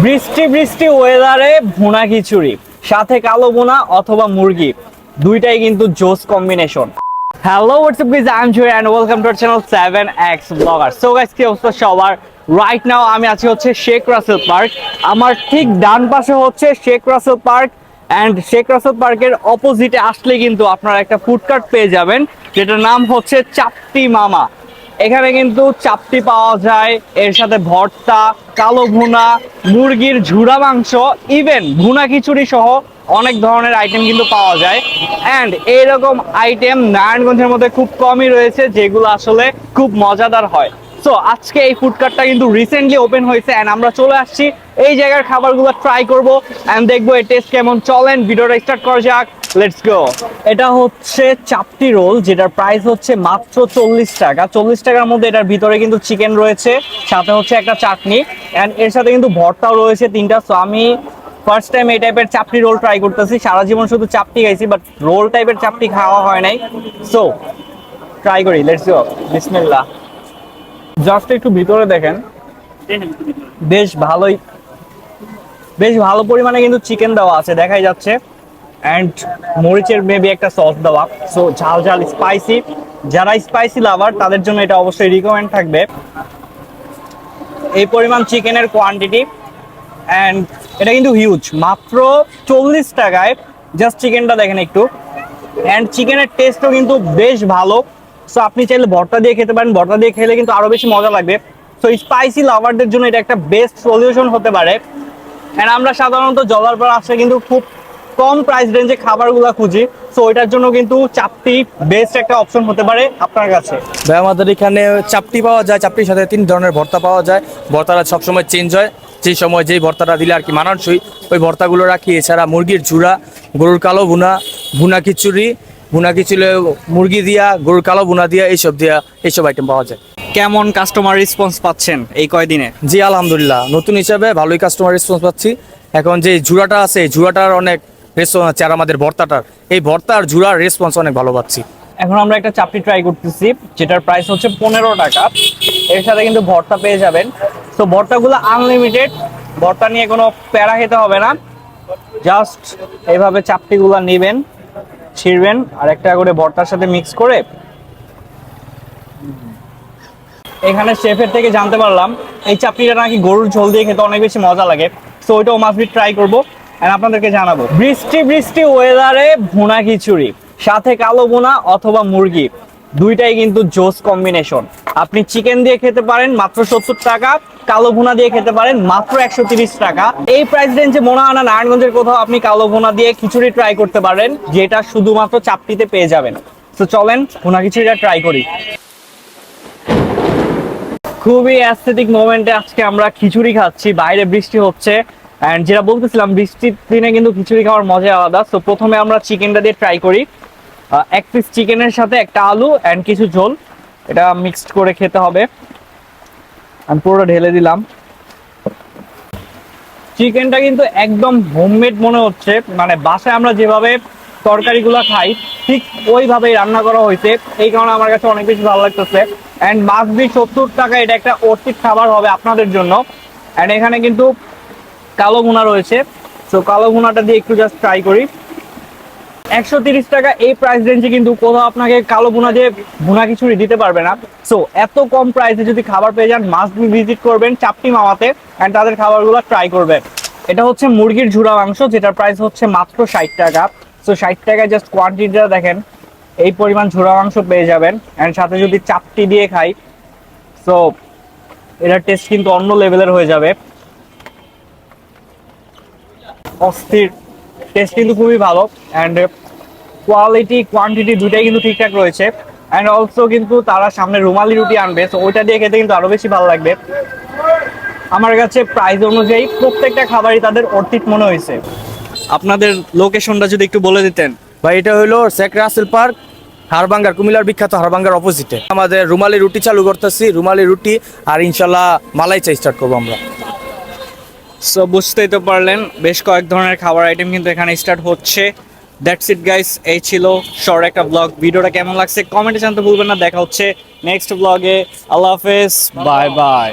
বৃষ্টি বৃষ্টি ওয়েদারে ভুনা খিচুড়ি সাথে কালো ভুনা অথবা মুরগি দুইটাই কিন্তু জোস combination. Hello what's up guys, I am Joy and welcome to our channel 7x blogger. So guys, কি অবস্থা সবার? রাইট নাও আমি আছি হচ্ছে শেখ রাসেল পার্ক। আমার ঠিক ডান পাশে হচ্ছে শেখ রাসেল পার্ক অ্যান্ড শেখ রাসেল পার্কের অপোজিটে আসলে কিন্তু আপনারা একটা ফুডকার্ট পেয়ে যাবেন যেটার নাম হচ্ছে চাপটি মামা। এখানে কিন্তু চাপটি পাওয়া যায়, এর সাথে ভর্তা, কালো ভুনা, মুরগির ঝুড়া মাংস, ইভেন ভুনা খিচুড়ি সহ অনেক ধরনের আইটেম কিন্তু পাওয়া যায়। অ্যান্ড এইরকম আইটেম নারায়ণগঞ্জের মধ্যে খুব কমই রয়েছে যেগুলো আসলে খুব মজাদার হয়। সো আজকে এই ফুডকার্টটা কিন্তু রিসেন্টলি ওপেন হয়েছে অ্যান্ড আমরা চলে আসছি এই জায়গার খাবারগুলো ট্রাই করব অ্যান্ড দেখবো এর টেস্ট কেমন। চলেন ভিডিওটা স্টার্ট করা যাক, লেটস গো। এটা হচ্ছে চাপটি রোল, যেটার প্রাইস হচ্ছে মাত্র 40 টাকা। 40 টাকার মধ্যে এটার ভিতরে কিন্তু চিকেন রয়েছে, সাথে হচ্ছে একটা চাটনি অ্যান্ড এর সাথে কিন্তু ভর্তাও রয়েছে 3টা। সো আমি ফার্স্ট টাইম এই টাইপের চাপটি রোল ট্রাই করতেছি। সারা জীবন শুধু চাপটি খাইছি, বাট রোল টাইপের চাপটি খাওয়া হয় নাই। সো ট্রাই করি, লেটস গো, বিসমিল্লাহ। জাস্ট একটু ভিতরে দেখেন, বেশ ভালো পরিমাণে কিন্তু চিকেন দেওয়া আছে দেখাই যাচ্ছে, অ্যান্ড মরিচের মেবি একটা সস দেওয়া। সো ঝাল ঝাল স্পাইসি, যারা স্পাইসি লাভার তাদের জন্য এটা অবশ্যই রিকমেন্ড থাকবে। এই পরিমাণ চিকেনের কোয়ান্টিটি অ্যান্ড এটা কিন্তু হিউজ, মাত্র 40 টাকায় জাস্ট চিকেনটা দেখেন একটু। অ্যান্ড চিকেনের টেস্টও কিন্তু বেশ ভালো। সো আপনি চাইলে ভর্তা দিয়ে খেতে পারেন, ভর্তা দিয়ে খেলে কিন্তু আরো বেশি মজা লাগবে। সো স্পাইসি লাভারদের জন্য এটা একটা বেস্ট সলিউশন হতে পারে। অ্যান্ড আমরা সাধারণত জলার আসলে কিন্তু খুব কম প্রাইস রেঞ্জে খাবারগুলো খুঁজি, সো ওইটার জন্য কিন্তু চাপটি বেস্ট একটা অপশন হতে পারে আপনার কাছে। ভাই আমাদের এখানে চাপটি পাওয়া যায়, চাপটির সাথে 3 ধরনের ভর্তা পাওয়া যায়। ভর্তাটা সবসময় চেঞ্জ হয়, যেই সময় যেই ভর্তাটা দিলে আর কি মানানসই ওই ভর্তাগুলো রাখি। এছাড়া মুরগির ঝুড়া, গরুর কালো ভুনা, ভুনা খিচুড়ি মুরগি দিয়া, গরুর কালো ভুনা দিয়া, এইসব আইটেম পাওয়া যায়। কেমন কাস্টমার রেসপন্স পাচ্ছেন এই কয়দিনে? জি আলহামদুলিল্লাহ, নতুন হিসাবে ভালোই কাস্টমার রেসপন্স পাচ্ছি। এখন যে ঝুড়াটা আছে, ঝুড়াটার অনেক রেসপন্স আছে, আর আমাদের ভর্তাটার, এই ভর্তার ঝুড়ার রেসপন্স অনেক ভালো পাচ্ছি। এখন আমরা একটা চাপটি ট্রাই করতেছি যেটার প্রাইস হচ্ছে 15 টাকা। এর সাথে কিন্তু ভর্তা পেয়ে যাবেন। তো ভর্তাগুলো আনলিমিটেড, ভর্তা নিয়ে কোনো প্যারা খেতে হবে না। জাস্ট এইভাবে চাপটিগুলো নেবেন, ছিঁড়বেন আর একটা করে ভর্তার সাথে মিক্স করে। এখানে শেফের থেকে জানতে পারলাম এই চাপটিটা নাকি গরুর ঝোল দিয়ে খেতে অনেক বেশি মজা লাগে। সো ওইটাও মাস্ট বি ট্রাই করবো এন্ড আপনাদেরকে জানাবো। বৃষ্টি বৃষ্টি ওয়েদারে ভুনা খিচুড়ি সাথে কালো ভুনা অথবা মুরগি দুইটাই কিন্তু জোস কম্বিনেশন। আপনি চিকেন দিয়ে খেতে পারেন মাত্র 70 টাকা, কালো ভুনা দিয়ে খেতে পারেন মাত্র 130 টাকা। এই প্রাইস রেঞ্জে মনে হয় না নারায়ণগঞ্জের কোথাও আপনি কালো ভুনা দিয়ে খিচুড়ি ট্রাই করতে পারেন, যেটা শুধুমাত্র চাপটিতে পেয়ে যাবেন। তো চলেন ভুনা খিচুড়িটা ট্রাই করি। খুবই অ্যাস্থেটিক মোমেন্টে আজকে আমরা খিচুড়ি খাচ্ছি, বাইরে বৃষ্টি হচ্ছে অ্যান্ড যেটা বলতেছিলাম বৃষ্টির দিনে কিন্তু খিচুড়ি খাওয়ার মজা আলাদা। তো প্রথমে আমরা চিকেনটা দিয়ে ট্রাই করি। এক পিস চিকেনের সাথে একটা আলু অ্যান্ড কিছু ঝোল, এটা মিক্সড করে খেতে হবে। আমি পুরোটা ঢেলে দিলাম। চিকেনটা কিন্তু একদম হোমমেড মনে হচ্ছে, মানে বাসায় আমরা যেভাবে তরকারিগুলো খাই ঠিক ওইভাবেই রান্না করা হয়েছে। এই কারণে আমার কাছে অনেক বেশি ভালো লাগতেছে। অ্যান্ড মাস্ট বি 70 টাকা এটা একটা অর্থিক খাবার হবে আপনাদের জন্য। অ্যান্ড এখানে কিন্তু কালো ভুনা রয়েছে, সো কালো ভুনাটা দিয়ে একটু জাস্ট ট্রাই করি। 130 টাকা এই প্রাইস রেঞ্জে কিন্তু কোথাও আপনাকে কালো ভুনা দিয়ে ভুনা খিচুড়ি দিতে পারবে না। সো এত কম প্রাইসে যদি খাবার পেয়ে যান মাস্ট বি ভিজিট করবেন চাপটি মামাতে অ্যান্ড তাদের খাবারগুলো ট্রাই করবেন। এটা হচ্ছে মুরগির ঝুড়া মাংস, যেটার প্রাইস হচ্ছে মাত্র 60 টাকা। সো 60 টাকায় জাস্ট কোয়ান্টিটিটা দেখেন, এই পরিমাণ ঝুড়া মাংস পেয়ে যাবেন। অ্যান্ড সাথে যদি চাপটি দিয়ে খাই, সো এটার টেস্ট কিন্তু অন্য লেভেলের হয়ে যাবে। অস্থির টেস্ট কিন্তু খুবই ভালো অ্যান্ড কোয়ালিটি কোয়ান্টিটি দুটাই কিন্তু ঠিকঠাক রয়েছে। অ্যান্ড অলসো কিন্তু তারা সামনে রুমালি রুটি আনবে, তো ওইটা দিয়ে খেতে কিন্তু আরো বেশি ভালো লাগবে। আমার কাছে প্রাইস অনুযায়ী প্রত্যেকটা খাবারই তাদের অর্থিক মনে হয়েছে। আপনাদের লোকেশনটা যদি একটু বলে দিতেন। ভাই এটা হলো শেখ রাসেল পার্ক, হারবাঙ্গার, কুমিল্লার বিখ্যাত হারবাঙ্গার অপোজিটে। আমাদের রুমালি রুটি চালু করতেছি, রুমালি রুটি আর ইনশাল্লাহ মালাই চা স্টার্ট করবো আমরা। সো বুঝতেই তো পারলেন বেশ কয়েক ধরনের খাবার আইটেম কিন্তু এখানে স্টার্ট হচ্ছে। দ্যাটস ইট গাইস, এই ছিল শর্ট একটা ব্লগ। ভিডিওটা কেমন লাগছে কমেন্টে জানাতে ভুলবেন না। দেখা হচ্ছে নেক্সট ব্লগে। আল্লাহ হাফেজ, বাই বাই।